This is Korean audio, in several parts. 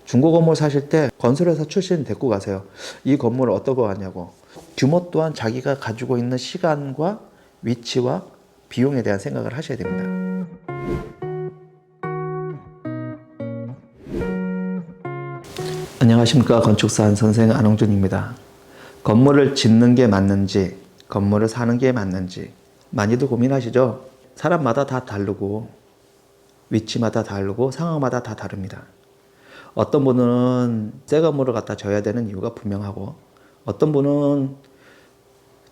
중고 건물 사실 때 건설회사 출신 데리고 가세요. 이 건물을 어떤 거 같냐고. 규모 또한 자기가 가지고 있는 시간과 위치와 비용에 대한 생각을 하셔야 됩니다. 안녕하십니까. 건축사 한 선생 안홍준입니다. 건물을 짓는 게 맞는지, 건물을 사는 게 맞는지 많이들 고민하시죠? 사람마다 다 다르고 위치마다 다르고 상황마다 다 다릅니다. 어떤 분은 새 건물을 갖다 져야 되는 이유가 분명하고 어떤 분은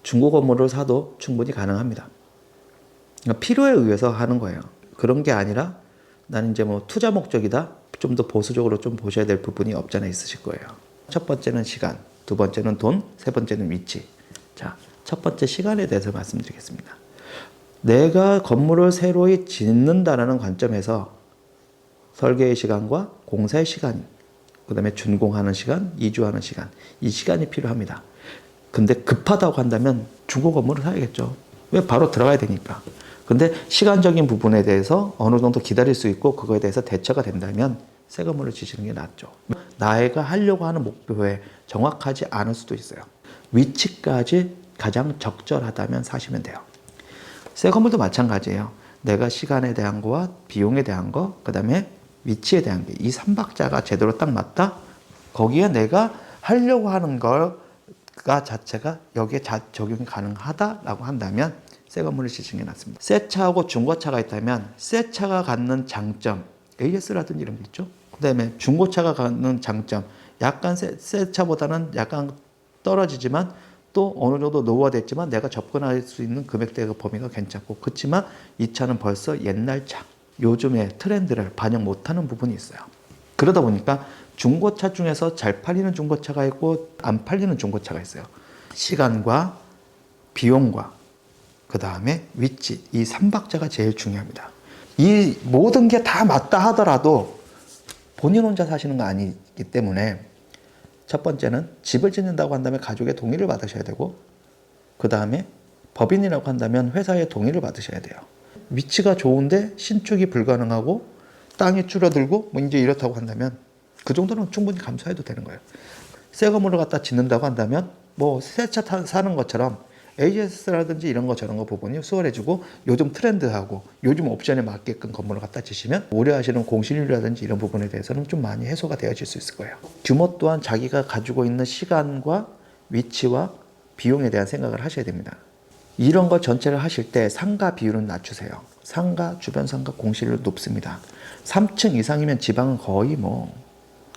중고 건물을 사도 충분히 가능합니다. 그러니까 필요에 의해서 하는 거예요. 그런 게 아니라 나는 이제 뭐 투자 목적이다. 좀 더 보수적으로 좀 보셔야 될 부분이 없잖아 있으실 거예요. 첫 번째는 시간, 두 번째는 돈, 세 번째는 위치. 자, 첫 번째 시간에 대해서 말씀드리겠습니다. 내가 건물을 새로이 짓는다라는 관점에서 설계의 시간과 공사의 시간, 그 다음에 준공하는 시간, 이주하는 시간, 이 시간이 필요합니다. 근데 급하다고 한다면 중고 건물을 사야겠죠. 왜? 바로 들어가야 되니까. 근데 시간적인 부분에 대해서 어느 정도 기다릴 수 있고 그거에 대해서 대처가 된다면 새 건물을 지시는 게 낫죠. 나이가 하려고 하는 목표에 정확하지 않을 수도 있어요. 위치까지 가장 적절하다면 사시면 돼요. 새 건물도 마찬가지예요. 내가 시간에 대한 거와 비용에 대한 거, 그 다음에 위치에 대한 게, 이 3박자가 제대로 딱 맞다? 거기에 내가 하려고 하는 거가 자체가 여기에 적용이 가능하다라고 한다면 새 건물을 지시는 게 낫습니다. 새 차하고 중고차가 있다면 새 차가 갖는 장점, AS라든지 이런 게 있죠. 그 다음에 중고차가 갖는 장점, 약간 새 차보다는 약간 떨어지지만 또 어느 정도 노후화됐지만 내가 접근할 수 있는 금액대가 범위가 괜찮고, 그렇지만 이 차는 벌써 옛날 차, 요즘의 트렌드를 반영 못하는 부분이 있어요. 그러다 보니까 중고차 중에서 잘 팔리는 중고차가 있고 안 팔리는 중고차가 있어요. 시간과 비용과 그 다음에 위치, 이 3박자가 제일 중요합니다. 이 모든 게 다 맞다 하더라도 본인 혼자 사시는 거 아니기 때문에 첫 번째는 집을 짓는다고 한다면 가족의 동의를 받으셔야 되고, 그 다음에 법인이라고 한다면 회사의 동의를 받으셔야 돼요. 위치가 좋은데 신축이 불가능하고 땅이 줄어들고 뭐 이제 이렇다고 한다면 그 정도는 충분히 감수해도 되는 거예요. 새 건물을 갖다 짓는다고 한다면 뭐 새 차 사는 것처럼 AS라든지 이런 거 저런 거 부분이 수월해지고 요즘 트렌드하고 요즘 옵션에 맞게끔 건물을 갖다 지시면 우려하시는 공실률이라든지 이런 부분에 대해서는 좀 많이 해소가 되어질 수 있을 거예요. 규모 또한 자기가 가지고 있는 시간과 위치와 비용에 대한 생각을 하셔야 됩니다. 이런 거 전체를 하실 때 상가 비율은 낮추세요. 상가, 주변 상가 공실률 높습니다. 3층 이상이면 지방은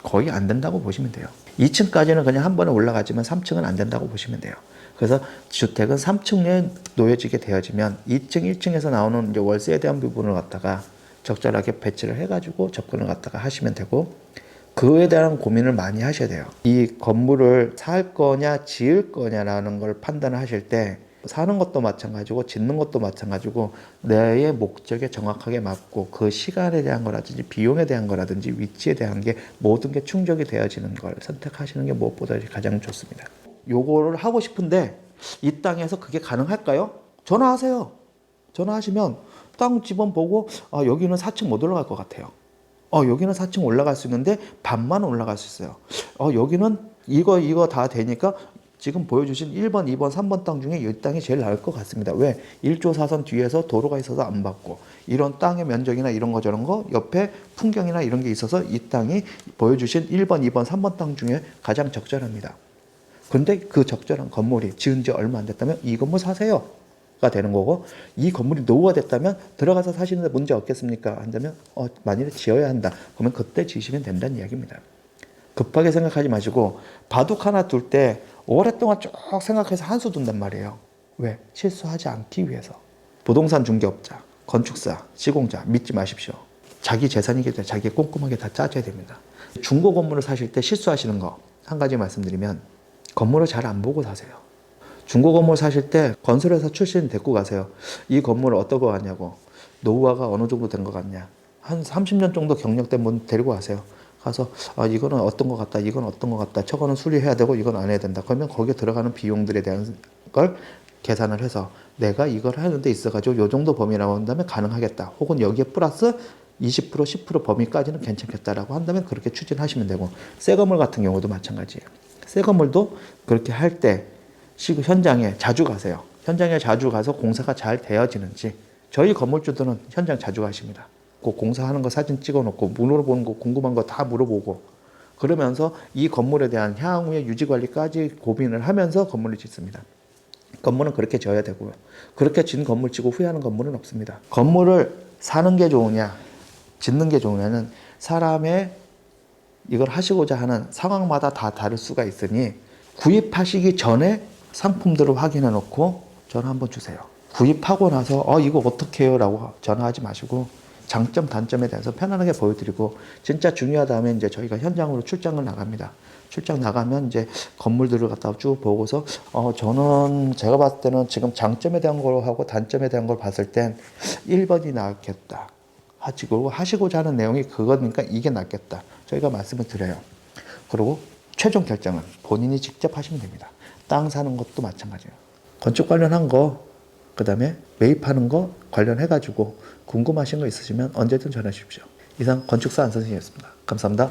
거의 안 된다고 보시면 돼요. 2층까지는 그냥 한 번에 올라가지만 3층은 안 된다고 보시면 돼요. 그래서 주택은 3층에 놓여지게 되어지면 2층, 1층에서 나오는 이제 월세에 대한 부분을 갖다가 적절하게 배치를 해가지고 접근을 갖다가 하시면 되고, 그에 대한 고민을 많이 하셔야 돼요. 이 건물을 살 거냐 지을 거냐라는 걸 판단을 하실 때 사는 것도 마찬가지고 짓는 것도 마찬가지고 내의 목적에 정확하게 맞고 그 시간에 대한 거라든지 비용에 대한 거라든지 위치에 대한 게 모든 게 충족이 되어지는 걸 선택하시는 게 무엇보다 가장 좋습니다. 요거를 하고 싶은데 이 땅에서 그게 가능할까요? 전화하세요. 전화하시면 땅 지번 보고 여기는 4층 못 올라갈 것 같아요. 여기는 4층 올라갈 수 있는데 반만 올라갈 수 있어요. 여기는 이거 다 되니까 지금 보여주신 1번, 2번, 3번 땅 중에 이 땅이 제일 나을 것 같습니다. 왜? 1조 4선 뒤에서 도로가 있어서 안 받고 이런 땅의 면적이나 이런 거 저런 거 옆에 풍경이나 이런 게 있어서 이 땅이 보여주신 1번, 2번, 3번 땅 중에 가장 적절합니다. 근데 그 적절한 건물이 지은 지 얼마 안 됐다면 이 건물 사세요가 되는 거고, 이 건물이 노후가 됐다면 들어가서 사시는데 문제 없겠습니까? 한다면 만일에 지어야 한다. 그러면 그때 지으시면 된다는 이야기입니다. 급하게 생각하지 마시고 바둑 하나 둘 때 오랫동안 쭉 생각해서 한 수 둔단 말이에요. 왜? 실수하지 않기 위해서. 부동산 중개업자, 건축사, 시공자 믿지 마십시오. 자기 재산이기 때문에 자기 꼼꼼하게 다 짜줘야 됩니다. 중고 건물을 사실 때 실수하시는 거 한 가지 말씀드리면, 건물을 잘 안 보고 사세요. 중고 건물 사실 때 건설회사 출신 데리고 가세요. 이 건물을 어떤 거 같냐고. 노후화가 어느 정도 된 것 같냐. 한 30년 정도 경력된 분 데리고 가세요. 가서 이거는 어떤 것 같다, 이건 어떤 것 같다, 저거는 수리해야 되고 이건 안 해야 된다. 그러면 거기에 들어가는 비용들에 대한 걸 계산을 해서 내가 이걸 하는 데 있어가지고 요 정도 범위라고 한다면 가능하겠다. 혹은 여기에 플러스 20% 10% 범위까지는 괜찮겠다라고 한다면 그렇게 추진하시면 되고, 새 건물 같은 경우도 마찬가지예요. 새 건물도 그렇게 할 때 현장에 자주 가세요. 현장에 자주 가서 공사가 잘 되어지는지. 저희 건물주들은 현장 자주 가십니다. 그 공사하는 거 사진 찍어놓고 물어보는 거 궁금한 거 다 물어보고, 그러면서 이 건물에 대한 향후의 유지 관리까지 고민을 하면서 건물을 짓습니다. 건물은 그렇게 지어야 되고요. 그렇게 지은 건물 짓고 후회하는 건물은 없습니다. 건물을 사는 게 좋으냐, 짓는 게 좋으냐는 사람의 이걸 하시고자 하는 상황마다 다 다를 수가 있으니, 구입하시기 전에 상품들을 확인해 놓고 전화 한번 주세요. 구입하고 나서 이거 어떻게 해요? 라고 전화하지 마시고 장점 단점에 대해서 편안하게 보여드리고, 진짜 중요하다 하면 이제 저희가 현장으로 출장을 나갑니다. 출장 나가면 이제 건물들을 갖다 쭉 보고서 저는 제가 봤을 때는 지금 장점에 대한 걸 하고 단점에 대한 걸 봤을 땐 1번이 낫겠다 하시고자 하는 내용이 그거니까 이게 낫겠다 저희가 말씀을 드려요. 그리고 최종 결정은 본인이 직접 하시면 됩니다. 땅 사는 것도 마찬가지예요. 건축 관련한 거, 그 다음에 매입하는 거 관련해가지고 궁금하신 거 있으시면 언제든 전화 주십시오. 이상 건축사 안선생이었습니다. 감사합니다.